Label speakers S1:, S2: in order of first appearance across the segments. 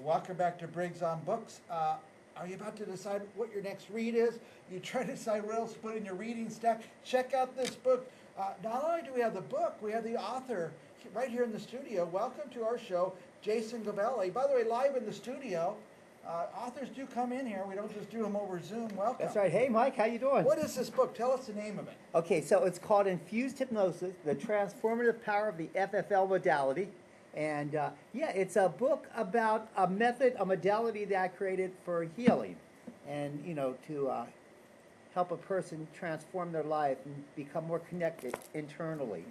S1: Welcome back to Briggs on Books. Are you about to decide what your next read is? You try to decide what else to put in your reading stack? Check out this book. Not only do we have the book, we have the author right here in the studio. Welcome to our show, Jason Gobeli. By the way, live in the studio. Authors do come in here. We don't just do them over Zoom. Welcome.
S2: That's right. Hey, Mike, how you doing?
S1: What is this book? Tell us the name of it.
S2: Okay, so it's called Infused Hypnosis, The Transformative Power of the FFL Modality. And yeah, it's a book about a method, a modality that I created for healing. And, you know, to help a person transform their life and become more connected internally.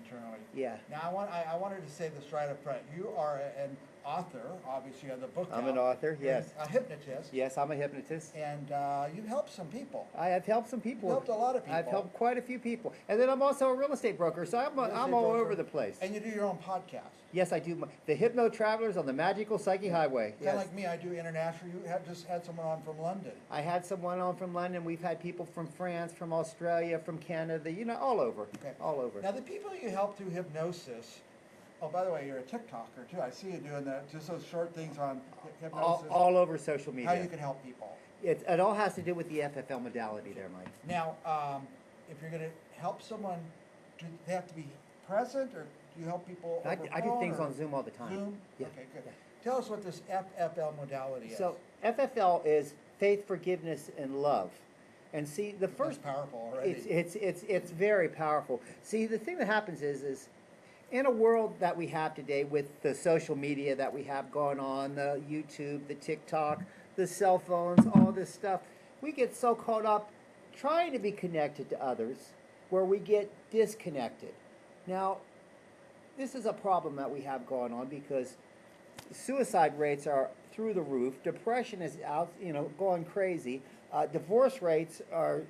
S2: Yeah.
S1: Now, I wanted to say this right up front. You are an author. Obviously, you have the book
S2: I'm
S1: out.
S2: an author, yes.
S1: A hypnotist.
S2: Yes, I'm a hypnotist.
S1: And you've helped some people.
S2: I have helped some people.
S1: You've helped a lot of people.
S2: I've helped quite a few people. And then I'm also a real estate broker, so I'm all over the place.
S1: And you do your own podcast.
S2: Yes, I do. The Hypno Travelers on the Magical Psyche Highway.
S1: Kind of like me, I do international. You have just had someone on from London.
S2: I had someone on from London. We've had people from France, from Australia, from Canada, you know, all over.
S1: Okay.
S2: All over.
S1: Now, the people you help through hypnosis, oh, by the way, you're a TikToker, too. I see you doing that, just those short things on hypnosis.
S2: All over social media.
S1: How you can help people.
S2: It all has to do with the FFL modality there, Mike.
S1: Now, if you're going to help someone, do they have to be present, or do you help people over
S2: I do
S1: phone,
S2: things
S1: or
S2: on Zoom all the time.
S1: Zoom?
S2: Yeah.
S1: Okay, good.
S2: Yeah.
S1: Tell us what this FFL modality is.
S2: So FFL is faith, forgiveness, and love. And see, the first...
S1: That's powerful already.
S2: It's very powerful. See, the thing that happens is in a world that we have today with the social media that we have going on, the YouTube, the TikTok, the cell phones, all this stuff, we get so caught up trying to be connected to others where we get disconnected. Now, this is a problem that we have going on because suicide rates are through the roof. Depression is out, you know, going crazy. Divorce rates are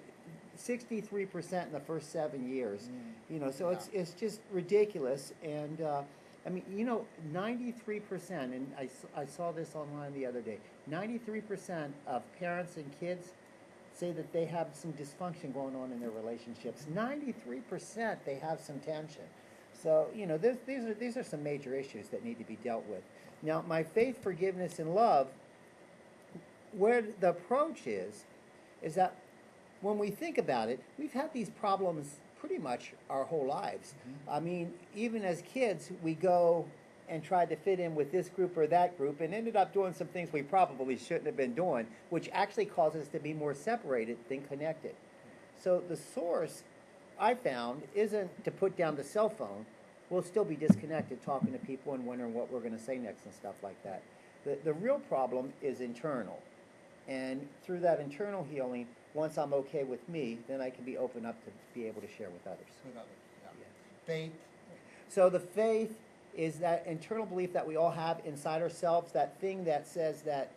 S2: 63% in the first 7 years. You know, so it's just ridiculous. And I mean, you know, 93%, and I saw this online the other day, 93% of parents and kids say that they have some dysfunction going on in their relationships. 93% they have some tension. So, you know, these are some major issues that need to be dealt with. Now, my faith, forgiveness, and love, where the approach is that when we think about it, we've had these problems pretty much our whole lives. I mean, even as kids, we go and tried to fit in with this group or that group and ended up doing some things we probably shouldn't have been doing, which actually caused us to be more separated than connected. So the source, I found, isn't to put down the cell phone. We'll still be disconnected talking to people and wondering what we're going to say next and stuff like that. The real problem is internal. And through that internal healing, once I'm okay with me, then I can be open up to be able to share with others.
S1: Yeah. Faith.
S2: So the faith is that internal belief that we all have inside ourselves, that thing that says that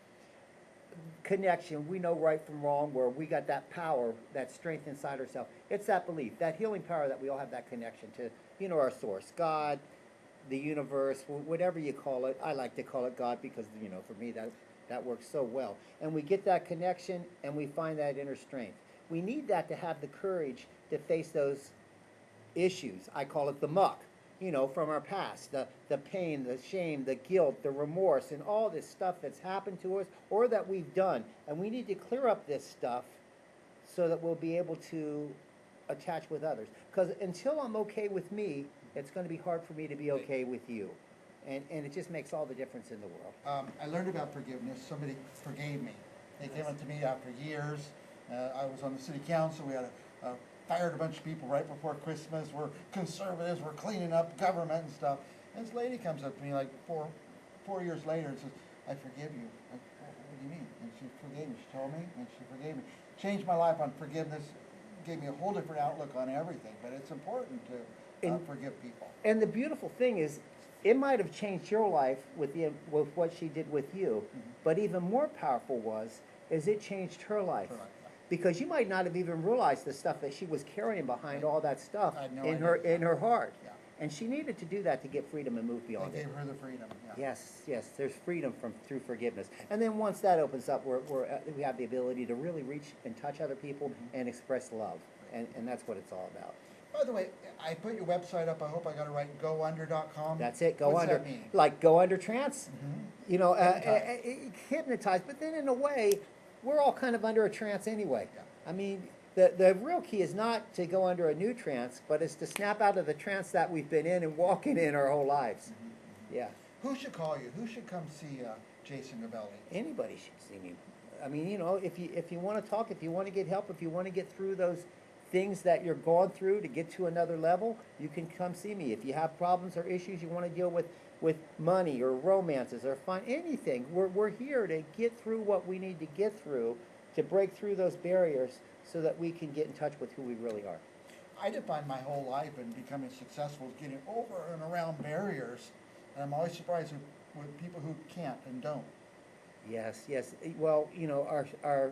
S2: connection, we know right from wrong, where we got that power, that strength inside ourselves. It's that belief, that healing power that we all have that connection to, you know, our source, God, the universe, whatever you call it. I like to call it God because, you know, for me that works so well. And we get that connection and we find that inner strength. We need that to have the courage to face those issues. I call it the muck, you know, from our past, the pain, the shame, the guilt, the remorse, and all this stuff that's happened to us or that we've done. And we need to clear up this stuff so that we'll be able to attach with others. Because until I'm okay with me, it's going to be hard for me to be okay with you. And it just makes all the difference in the world.
S1: I learned about forgiveness. Somebody forgave me. They came up to me after years. I was on the city council. We had fired a bunch of people right before Christmas. We're conservatives. We're cleaning up government and stuff. And this lady comes up to me like four years later and says, "I forgive you." Like, what do you mean? And she forgave me. She told me, and she forgave me. Changed my life on forgiveness. Gave me a whole different outlook on everything. But it's important to forgive people.
S2: And the beautiful thing is, it might have changed your life with what she did with you, but even more powerful is it changed her life. Because you might not have even realized the stuff that she was carrying behind all that stuff in her heart.
S1: Yeah.
S2: And she needed to do that to get freedom and move beyond it.
S1: They gave her the freedom. Yeah.
S2: Yes, there's freedom through forgiveness. And then once that opens up, we have the ability to really reach and touch other people and express love. And that's what it's all about.
S1: By the way, I put your website up, I hope I got it right, gounder.com.
S2: That's it. Go
S1: What's
S2: under,
S1: that mean?
S2: like go under trance.
S1: Mhm.
S2: You know,
S1: Hypnotized.
S2: hypnotized. But then in a way, we're all kind of under a trance anyway.
S1: Yeah.
S2: I mean, the real key is not to go under a new trance, but it's to snap out of the trance that we've been in and walking in our whole lives. Yeah.
S1: Who should call you? Who should come see Jason Gobeli?
S2: Anybody should see me. I mean, you know, if you want to talk, if you want to get help, if you want to get through those things that you're going through to get to another level, you can come see me. If you have problems or issues you want to deal with money or romances or anything, we're here to get through what we need to get through to break through those barriers so that we can get in touch with who we really are.
S1: I define my whole life in becoming successful as getting over and around barriers, and I'm always surprised with people who can't and don't.
S2: Yes, yes. Well, you know, our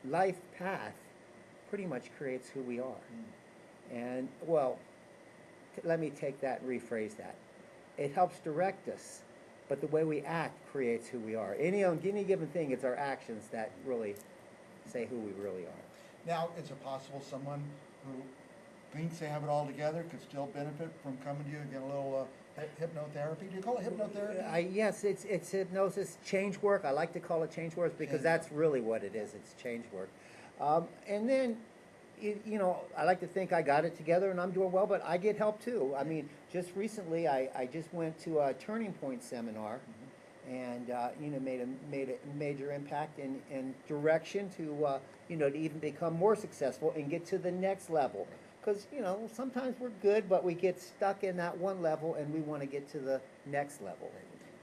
S2: life path pretty much creates who we are. And, well, let me take that and rephrase that. It helps direct us, but the way we act creates who we are. On any given thing, it's our actions that really say who we really are.
S1: Now, is it possible someone who thinks they have it all together could still benefit from coming to you and get a little hypnotherapy? Do you call it hypnotherapy?
S2: Yes, it's hypnosis, change work. I like to call it change work because that's really what it is. It's change work. And then, you know, I like to think I got it together and I'm doing well, but I get help too. I mean, just recently I just went to a Turning Point seminar and, you know, made a major impact in direction to, you know, to even become more successful and get to the next level. Because, you know, sometimes we're good, but we get stuck in that one level and we want to get to the next level.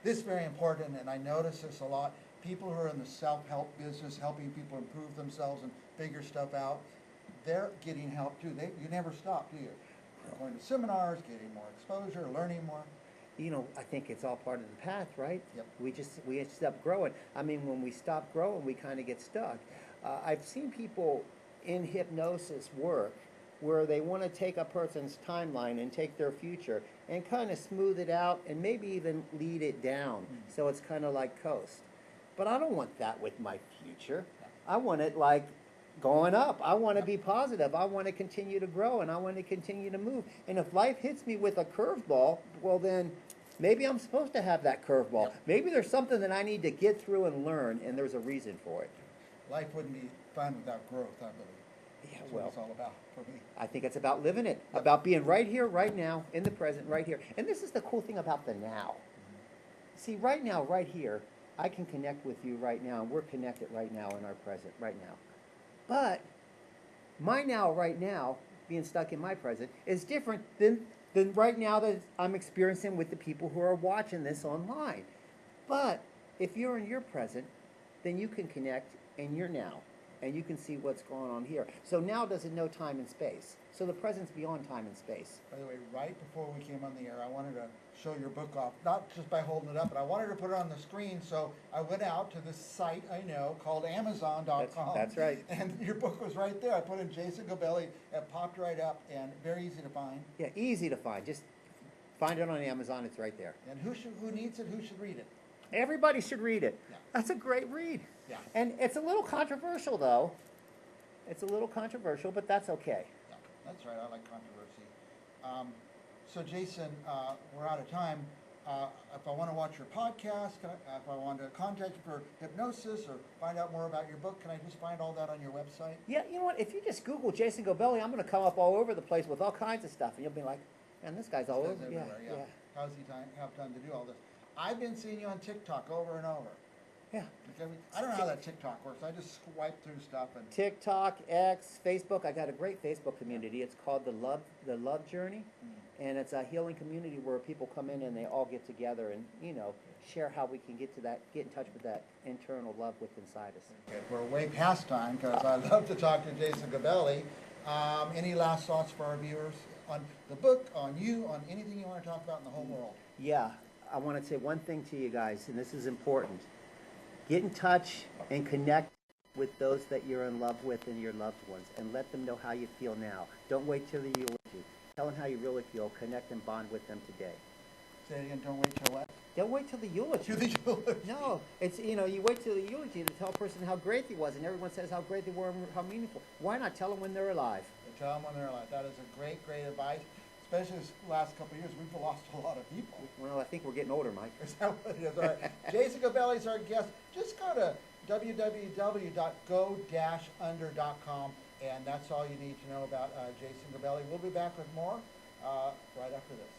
S1: This is very important, and I notice this a lot. People who are in the self-help business, helping people improve themselves and figure stuff out, they're getting help too. You never stop, do you? You're going to seminars, getting more exposure, learning more.
S2: You know, I think it's all part of the path, right?
S1: Yep.
S2: We stop growing. I mean, when we stop growing, we kind of get stuck. I've seen people in hypnosis work where they want to take a person's timeline and take their future and kind of smooth it out and maybe even lead it down so it's kind of like coast. But I don't want that with my future. I want it like going up. I want to be positive. I want to continue to grow and I want to continue to move. And if life hits me with a curveball, well then maybe I'm supposed to have that curveball.
S1: Yep.
S2: Maybe there's something that I need to get through and learn and there's a reason for it.
S1: Life wouldn't be fun without growth, I believe.
S2: Yeah,
S1: That's
S2: well,
S1: what it's all about for me.
S2: I think it's about living it, about being right here, right now, in the present, right here. And this is the cool thing about the now. See, right now, right here, I can connect with you right now, and we're connected right now in our present, right now. But my now, right now, being stuck in my present, is different than right now that I'm experiencing with the people who are watching this online. But if you're in your present, then you can connect in your now. And you can see what's going on here. So now doesn't know time and space. So the present's beyond time and space.
S1: By the way, right before we came on the air, I wanted to show your book off, not just by holding it up, but I wanted to put it on the screen, so I went out to this site I know called Amazon.com.
S2: That's right.
S1: And your book was right there. I put in Jason Gobeli, it popped right up, and very easy to find.
S2: Yeah, easy to find. Just find it on Amazon. It's right there.
S1: And who needs it? Who should read it?
S2: Everybody should read it.
S1: Yeah.
S2: That's a great read.
S1: Yeah.
S2: And it's a little controversial, though. It's a little controversial, but that's okay.
S1: Yeah, that's right. I like controversy. So, Jason, we're out of time. If I want to watch your podcast, if I want to contact you for hypnosis or find out more about your book, can I just find all that on your website?
S2: Yeah, you know what? If you just Google Jason Gobeli, I'm going to come up all over the place with all kinds of stuff, and you'll be like, man, this guy's all over.
S1: Everywhere, yeah. How does he have time to do all this? I've been seeing you on TikTok over and over.
S2: Yeah.
S1: Okay, I don't know how that TikTok works. I just swipe through stuff and.
S2: TikTok, X, Facebook. I got a great Facebook community. It's called the Love Journey, and it's a healing community where people come in and they all get together and share how we can get in touch with that internal love within inside us.
S1: Okay, we're way past time because I love to talk to Jason Gobeli. Any last thoughts for our viewers on the book, on you, on anything you want to talk about in the whole world?
S2: Yeah, I want to say one thing to you guys, and this is important. Get in touch and connect with those that you're in love with and your loved ones, and let them know how you feel now. Don't wait till the eulogy. Tell them how you really feel. Connect and bond with them today.
S1: Say it again, don't wait till what?
S2: Don't wait till the eulogy.
S1: To the eulogy.
S2: No, it's, you wait till the eulogy to tell a person how great they was, and everyone says how great they were and how meaningful. Why not tell them when they're alive?
S1: That's tell them when they're alive. That is a great, great advice. Especially this last couple of years, we've lost a lot of people.
S2: Well, I think we're getting older, Mike.
S1: Is that what it is? All right. Jason Gobeli is our guest. Just go to www.go-under.com, and that's all you need to know about Jason Gobeli. We'll be back with more right after this.